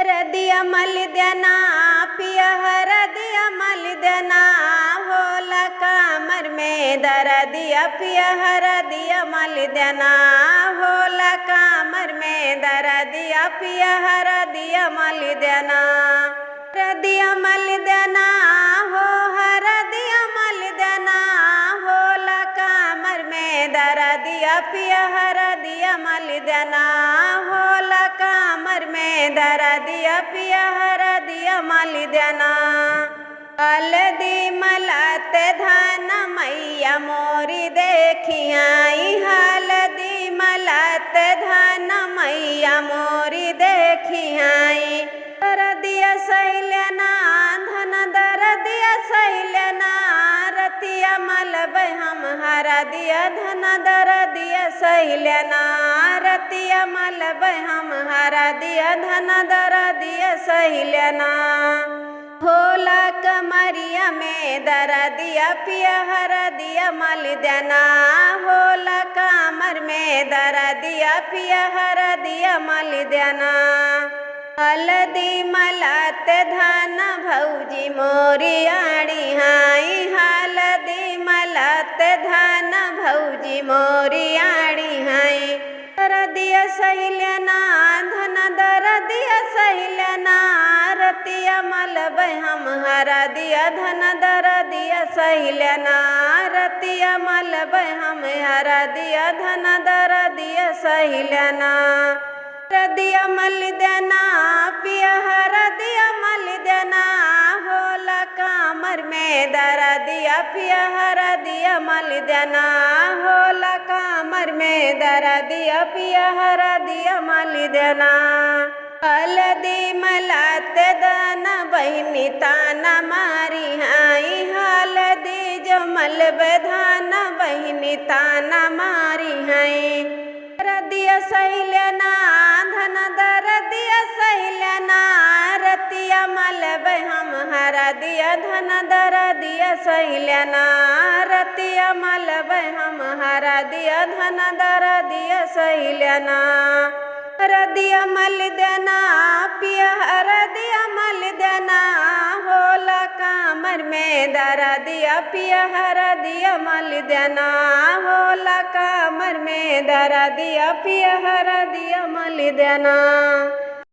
हरदिया मल देना पिया हरदिया मल देना होला कमर में दर्दिया पिया हरदिया मल देना होला कमर में दर्दिया पिया हरदिया मल देना हरदिया मल देना हो हरदिया मल देना होला कमर में दर्दिया पिया हरदिया मल देना होला कमर में दर्दिया पिया हरदिया मल देना हल्दी मलत धन मैया मोरी देखियाई हल्दी मलत धन मैया मोरी देखियाई दर्दिया सैलना धन दर्दिया सैलना रतिया मलब हम हरदिया धन दर्दिया सैलना रतिया मलब हम हरदिया धन दर्दिया सैलना होला कमरिया में दर्दिया पिया हरदिया मल देना होला कमर में दर्दिया पिया हरदिया मल देना हल्दी मलत धन भौजी मोरी आड़ी हाई हल्दी मलत धन भौजी मोरी आड़ी हाई दर्दिया सैलना धन दर्दिया सैलना रतिया मलब हम हरदिया धन दर्दिया सैलना रतिया मलब हम हरदिया धन दर्दिया सैलना हरदिया मल देना पिया हरदिया मल देना होला कमर में दर्दिया पिया हरदिया मल देना होला कमर में दर्दिया पिया हरदिया मल देना हल्दी मलत दन बहनी ताना मारी हाई हल्दी जो मलब धान बहनी ताना मारी हाई दर्दिया सैलना धन दर्दिया सैलना रतिया मलब हम हरदिया धन दर्दिया सैलना रतिया मलब हम हरदिया धन दर्दिया सैलना हरदिया मल देना पिया हरदिया मल देना होला कमर में दर्दिया पिया हरदिया मल देना होला कमर में दर्दिया पिया हरदिया मल देना।